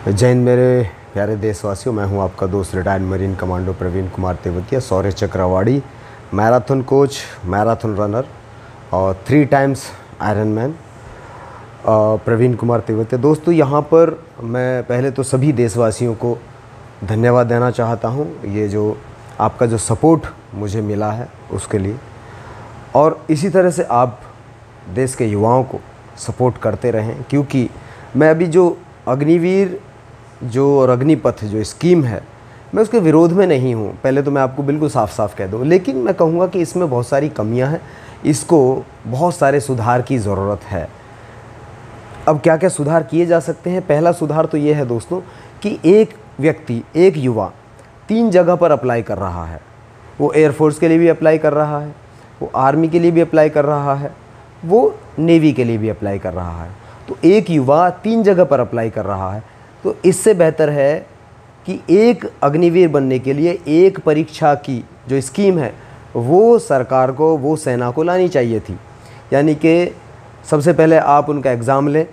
जय हिंद मेरे प्यारे देशवासियों। मैं हूं आपका दोस्त retired marine commando Praveen Kumar Tewatia, शौर्य चक्रवाड़ी, मैराथन कोच, मैराथन रनर और 3 times Ironman Praveen Kumar Tewatia. दोस्तों, यहाँ पर मैं पहले तो सभी देशवासियों को धन्यवाद देना चाहता हूँ, ये जो आपका जो सपोर्ट मुझे मिला है उसके लिए, और इसी तरह से आप देश के युवाओं को सपोर्ट करते रहें, क्योंकि मैं अभी जो अग्निवीर और अग्निपथ जो स्कीम है, मैं उसके विरोध में नहीं हूँ। पहले तो मैं आपको बिल्कुल साफ साफ कह दूँ, लेकिन मैं कहूँगा कि इसमें बहुत सारी कमियाँ हैं, इसको बहुत सारे सुधार की ज़रूरत है। अब क्या क्या सुधार किए जा सकते हैं? पहला सुधार तो ये है दोस्तों कि एक व्यक्ति, एक युवा 3 जगह पर अप्लाई कर रहा है। वो एयरफोर्स के लिए भी अप्लाई कर रहा है, वो आर्मी के लिए भी अप्लाई कर रहा है, वो नेवी के लिए भी अप्लाई कर रहा है। तो एक युवा 3 जगह पर अप्लाई कर रहा है, तो इससे बेहतर है कि एक अग्निवीर बनने के लिए एक परीक्षा की जो स्कीम है वो सरकार को, वो सेना को लानी चाहिए थी। यानी कि सबसे पहले आप उनका एग्ज़ाम लें,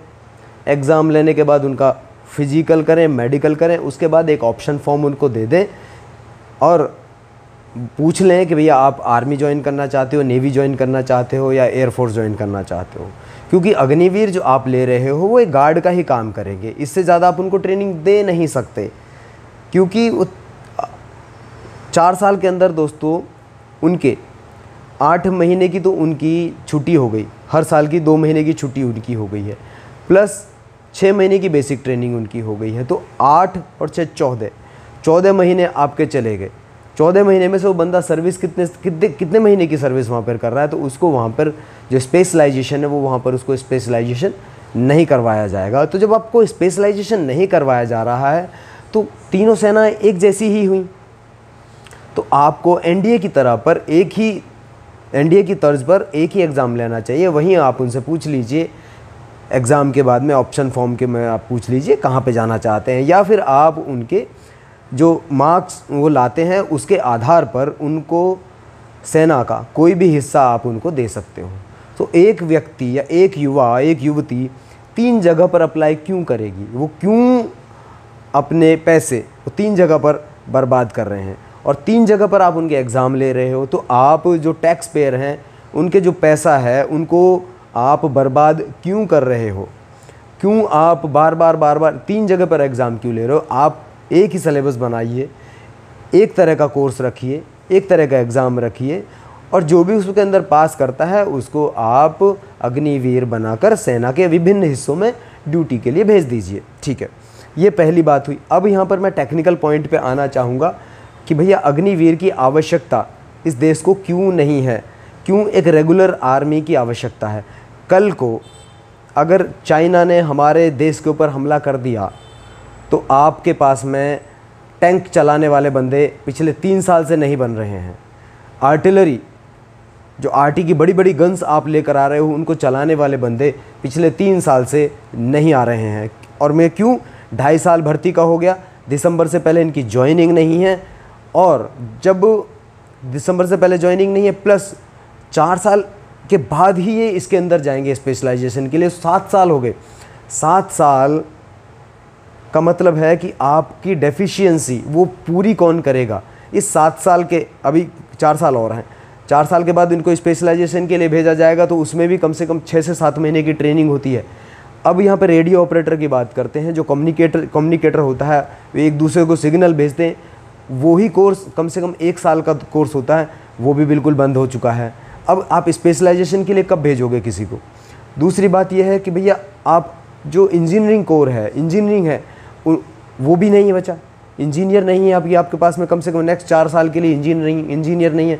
एग्ज़ाम लेने के बाद उनका फिजिकल करें, मेडिकल करें, उसके बाद एक ऑप्शन फॉर्म उनको दे दें और पूछ लें कि भैया आप आर्मी ज्वाइन करना चाहते हो, नेवी ज्वाइन करना चाहते हो या एयरफोर्स ज्वाइन करना चाहते हो। क्योंकि अग्निवीर जो आप ले रहे हो वो एक गार्ड का ही काम करेंगे, इससे ज़्यादा आप उनको ट्रेनिंग दे नहीं सकते। क्योंकि 4 साल के अंदर दोस्तों उनके 8 महीने की तो उनकी छुट्टी हो गई, हर साल की 2 महीने की छुट्टी उनकी हो गई है, प्लस 6 महीने की बेसिक ट्रेनिंग उनकी हो गई है। तो 8 और 6 14 महीने आपके चले गए। 14 महीने में से वो बंदा सर्विस कितने महीने की सर्विस वहाँ पर कर रहा है, तो उसको वहाँ पर जो स्पेशलाइजेशन है वो वहाँ पर उसको स्पेशलाइजेशन नहीं करवाया जाएगा। तो जब आपको स्पेशलाइजेशन नहीं करवाया जा रहा है तो तीनों सेनाएं एक जैसी ही हुई। तो आपको एनडीए की तरह पर एनडीए की तर्ज पर एक ही एग्ज़ाम लेना चाहिए। वहीं आप उनसे पूछ लीजिए एग्ज़ाम के बाद में, ऑप्शन फॉर्म के में आप पूछ लीजिए कहाँ पे जाना चाहते हैं, या फिर आप उनके जो मार्क्स वो लाते हैं उसके आधार पर उनको सेना का कोई भी हिस्सा आप उनको दे सकते हो। तो एक व्यक्ति या एक युवा, एक युवती 3 जगह पर अप्लाई क्यों करेगी? वो क्यों अपने पैसे वो 3 जगह पर बर्बाद कर रहे हैं? और 3 जगह पर आप उनके एग्ज़ाम ले रहे हो, तो आप जो टैक्स पेयर हैं उनके जो पैसा है उनको आप बर्बाद क्यों कर रहे हो? क्यों आप बार बार 3 जगह पर एग्ज़ाम क्यों ले रहे हो? आप एक ही सिलेबस बनाइए, एक तरह का कोर्स रखिए, एक तरह का एग्ज़ाम रखिए, और जो भी उसके अंदर पास करता है उसको आप अग्निवीर बनाकर सेना के विभिन्न हिस्सों में ड्यूटी के लिए भेज दीजिए। ठीक है, ये पहली बात हुई। अब यहाँ पर मैं टेक्निकल पॉइंट पे आना चाहूँगा कि भैया अग्निवीर की आवश्यकता इस देश को क्यों नहीं है, क्यों एक रेगुलर आर्मी की आवश्यकता है। कल को अगर चाइना ने हमारे देश के ऊपर हमला कर दिया तो आपके पास में टैंक चलाने वाले बंदे पिछले 3 साल से नहीं बन रहे हैं। आर्टिलरी जो आरटी की बड़ी बड़ी गन्स आप लेकर आ रहे हो, उनको चलाने वाले बंदे पिछले 3 साल से नहीं आ रहे हैं। और मैं क्यों 2.5 साल भर्ती का हो गया, दिसंबर से पहले इनकी ज्वाइनिंग नहीं है, और जब दिसंबर से पहले ज्वाइनिंग नहीं है प्लस 4 साल के बाद ही ये इसके अंदर जाएंगे स्पेशलाइजेशन के लिए। 7 साल हो गए। 7 साल का मतलब है कि आपकी डेफिशिएंसी वो पूरी कौन करेगा? इस 7 साल के, अभी 4 साल और हैं, 4 साल के बाद इनको स्पेशलाइजेशन के लिए भेजा जाएगा, तो उसमें भी कम से कम 6 से 7 महीने की ट्रेनिंग होती है। अब यहाँ पे रेडियो ऑपरेटर की बात करते हैं, जो कम्युनिकेटर होता है, वे एक दूसरे को सिग्नल भेजते हैं, वही कोर्स कम से कम 1 साल का कोर्स होता है, वो भी बिल्कुल बंद हो चुका है। अब आप स्पेशलाइजेशन के लिए कब भेजोगे किसी को? दूसरी बात यह है कि भैया आप जो इंजीनियरिंग कोर है, इंजीनियरिंग है, वो भी नहीं बचा। इंजीनियर नहीं है आपके पास में, कम से कम नेक्स्ट 4 साल के लिए इंजीनियर नहीं है।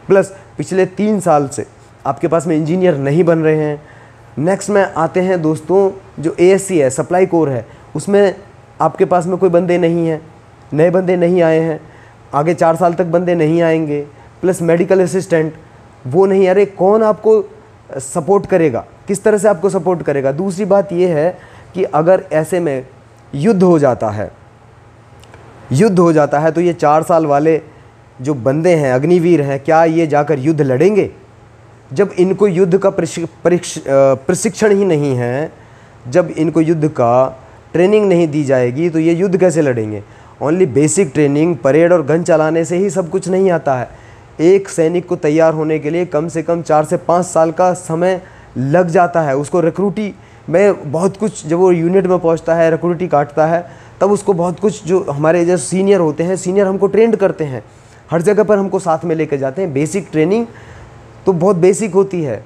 प्लस पिछले 3 साल से आपके पास में इंजीनियर नहीं बन रहे हैं। नेक्स्ट में आते हैं दोस्तों, जो एएससी है, सप्लाई कोर है, उसमें आपके पास में कोई बंदे नहीं हैं, नए बंदे नहीं आए हैं, आगे 4 साल तक बंदे नहीं आएंगे। प्लस मेडिकल असिस्टेंट वो नहीं। अरे कौन आपको सपोर्ट करेगा? किस तरह से आपको सपोर्ट करेगा? दूसरी बात यह है कि अगर ऐसे में युद्ध हो जाता है तो ये 4 साल वाले जो बंदे हैं, अग्निवीर हैं, क्या ये जाकर युद्ध लड़ेंगे? जब इनको युद्ध का प्रशिक्षण ही नहीं है, जब इनको युद्ध का ट्रेनिंग नहीं दी जाएगी तो ये युद्ध कैसे लड़ेंगे। ओनली बेसिक ट्रेनिंग, परेड और गन चलाने से ही सब कुछ नहीं आता है। एक सैनिक को तैयार होने के लिए कम से कम 4 से 5 साल का समय लग जाता है। उसको रिक्रूटी में बहुत कुछ, जब वो यूनिट में पहुंचता है, रिक्रूटी काटता है, तब उसको बहुत कुछ, जो हमारे जो सीनियर होते हैं, सीनियर हमको ट्रेंड करते हैं, हर जगह पर हमको साथ में लेकर जाते हैं। बेसिक ट्रेनिंग तो बहुत बेसिक होती है,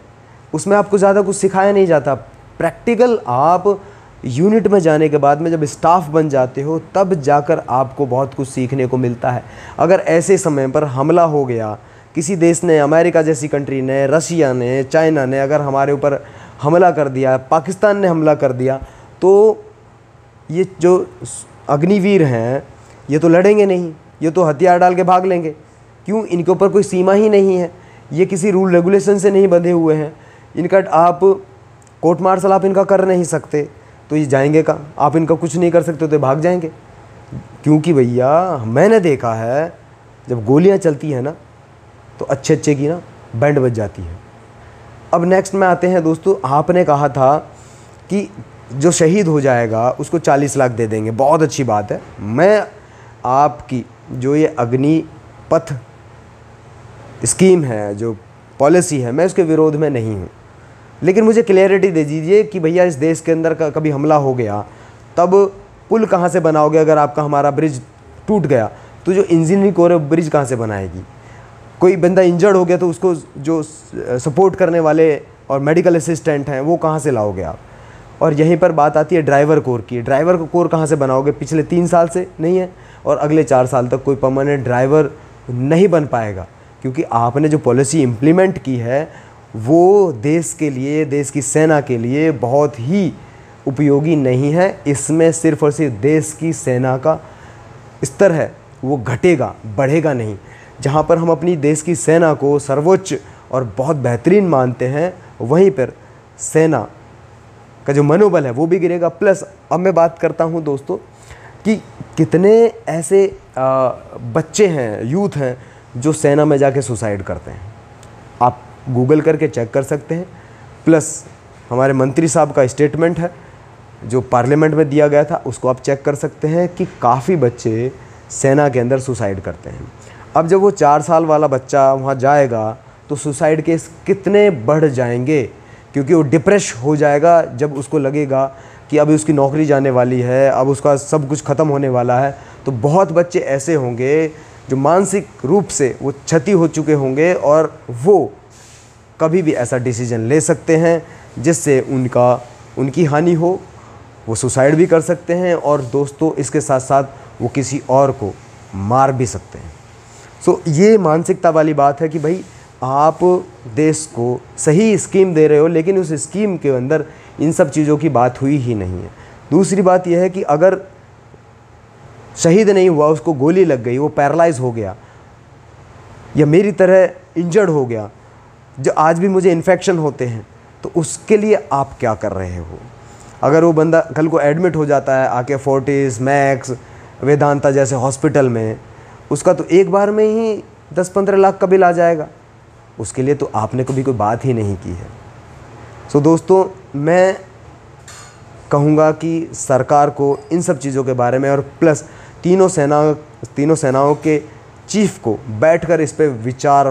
उसमें आपको ज़्यादा कुछ सिखाया नहीं जाता। प्रैक्टिकल आप यूनिट में जाने के बाद में जब स्टाफ बन जाते हो, तब जाकर आपको बहुत कुछ सीखने को मिलता है। अगर ऐसे समय पर हमला हो गया, किसी देश ने, अमेरिका जैसी कंट्री ने, रशिया ने, चाइना ने अगर हमारे ऊपर हमला कर दिया, पाकिस्तान ने हमला कर दिया, तो ये जो अग्निवीर हैं ये तो लड़ेंगे नहीं, ये तो हथियार डाल के भाग लेंगे। क्यों? इनके ऊपर कोई सीमा ही नहीं है, ये किसी रूल रेगुलेशन से नहीं बंधे हुए हैं। इनका आप कोर्ट मार्शल आप इनका कर नहीं सकते, तो ये जाएंगे कहाँ? आप इनका कुछ नहीं कर सकते तो भाग जाएंगे। क्योंकि भैया मैंने देखा है, जब गोलियां चलती हैं ना, तो अच्छे अच्छे की ना बैंड बज जाती है। अब नेक्स्ट में आते हैं दोस्तों, आपने कहा था कि जो शहीद हो जाएगा उसको 40 लाख दे देंगे, बहुत अच्छी बात है। मैं आपकी जो ये अग्निपथ स्कीम है, जो पॉलिसी है, मैं उसके विरोध में नहीं हूँ, लेकिन मुझे क्लियरिटी दे दीजिए कि भैया इस देश के अंदर का कभी हमला हो गया, तब पुल कहाँ से बनाओगे? अगर आपका हमारा ब्रिज टूट गया तो जो इंजीनियरिंग कोर ब्रिज कहाँ से बनाएगी? कोई बंदा इंजर्ड हो गया तो उसको जो सपोर्ट करने वाले और मेडिकल असिस्टेंट हैं वो कहाँ से लाओगे आप? और यहीं पर बात आती है ड्राइवर कोर की। ड्राइवर कोर कहाँ से बनाओगे? पिछले 3 साल से नहीं है, और अगले 4 साल तक कोई परमानेंट ड्राइवर नहीं बन पाएगा, क्योंकि आपने जो पॉलिसी इम्प्लीमेंट की है वो देश के लिए, देश की सेना के लिए बहुत ही उपयोगी नहीं है। इसमें सिर्फ और सिर्फ देश की सेना का स्तर है वो घटेगा, बढ़ेगा नहीं। जहाँ पर हम अपनी देश की सेना को सर्वोच्च और बहुत बेहतरीन मानते हैं, वहीं पर सेना का जो मनोबल है वो भी गिरेगा। प्लस अब मैं बात करता हूँ दोस्तों कि कितने ऐसे बच्चे हैं, यूथ हैं, जो सेना में जाके सुसाइड करते हैं। आप गूगल करके चेक कर सकते हैं। प्लस हमारे मंत्री साहब का स्टेटमेंट है जो पार्लियामेंट में दिया गया था, उसको आप चेक कर सकते हैं कि काफ़ी बच्चे सेना के अंदर सुसाइड करते हैं। अब जब वो 4 साल वाला बच्चा वहाँ जाएगा तो सुसाइड केस कितने बढ़ जाएंगे, क्योंकि वो डिप्रेस हो जाएगा जब उसको लगेगा कि अभी उसकी नौकरी जाने वाली है, अब उसका सब कुछ ख़त्म होने वाला है। तो बहुत बच्चे ऐसे होंगे जो मानसिक रूप से वो क्षति हो चुके होंगे और वो कभी भी ऐसा डिसीजन ले सकते हैं जिससे उनकी हानि हो। वो सुसाइड भी कर सकते हैं और दोस्तों इसके साथ साथ वो किसी और को मार भी सकते हैं। सो ये मानसिकता वाली बात है कि भाई आप देश को सही स्कीम दे रहे हो, लेकिन उस स्कीम के अंदर इन सब चीज़ों की बात हुई ही नहीं है। दूसरी बात यह है कि अगर शहीद नहीं हुआ, उसको गोली लग गई, वो पैरालाइज हो गया या मेरी तरह इंजर्ड हो गया, जो आज भी मुझे इन्फेक्शन होते हैं, तो उसके लिए आप क्या कर रहे हो? अगर वो बंदा कल को एडमिट हो जाता है आके फोर्टिस, मैक्स, वेदांता जैसे हॉस्पिटल में, उसका तो एक बार में ही 10-15 लाख का बिल आ जाएगा। उसके लिए तो आपने कभी कोई बात ही नहीं की है। सो दोस्तों, मैं कहूँगा कि सरकार को इन सब चीज़ों के बारे में, और प्लस तीनों सेनाओं के चीफ को बैठकर इस पे विचार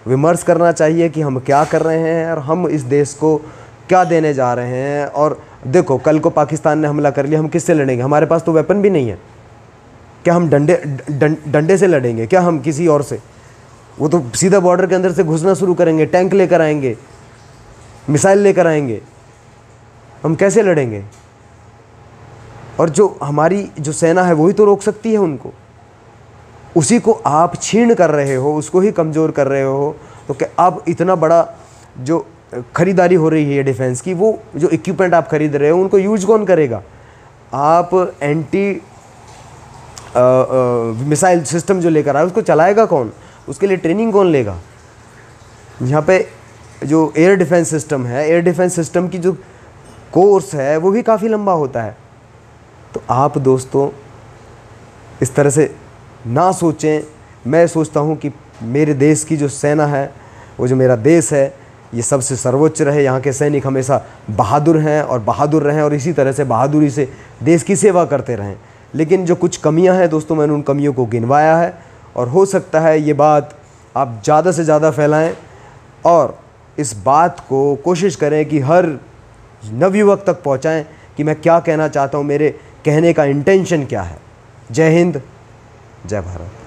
विमर्श करना चाहिए कि हम क्या कर रहे हैं और हम इस देश को क्या देने जा रहे हैं। और देखो, कल को पाकिस्तान ने हमला कर लिया, हम किससे लड़ेंगे? हमारे पास तो वेपन भी नहीं है। क्या हम डंडे से लड़ेंगे? क्या हम किसी और से? वो तो सीधा बॉर्डर के अंदर से घुसना शुरू करेंगे, टैंक लेकर आएंगे, मिसाइल लेकर आएंगे। हम कैसे लड़ेंगे? और जो हमारी जो सेना है वही तो रोक सकती है उनको। उसी को आप छीन कर रहे हो, उसको ही कमज़ोर कर रहे हो। तो क्या अब इतना बड़ा जो ख़रीदारी हो रही है डिफेंस की, वो जो इक्विपमेंट आप खरीद रहे हो उनको यूज कौन करेगा? आप एंटी मिसाइल सिस्टम जो लेकर आए उसको चलाएगा कौन? उसके लिए ट्रेनिंग कौन लेगा? यहाँ पे जो एयर डिफेंस सिस्टम है, एयर डिफेंस सिस्टम की जो कोर्स है वो भी काफ़ी लंबा होता है। तो आप दोस्तों इस तरह से ना सोचें। मैं सोचता हूँ कि मेरे देश की जो सेना है, वो जो मेरा देश है, ये सबसे सर्वोच्च रहे। यहाँ के सैनिक हमेशा बहादुर हैं और बहादुर रहें और इसी तरह से बहादुरी से देश की सेवा करते रहें। लेकिन जो कुछ कमियां हैं दोस्तों, मैंने उन कमियों को गिनवाया है और हो सकता है ये बात आप ज़्यादा से ज़्यादा फैलाएं और इस बात को कोशिश करें कि हर नवयुवक तक पहुँचाएँ कि मैं क्या कहना चाहता हूँ, मेरे कहने का इंटेंशन क्या है। जय हिंद, जय भारत।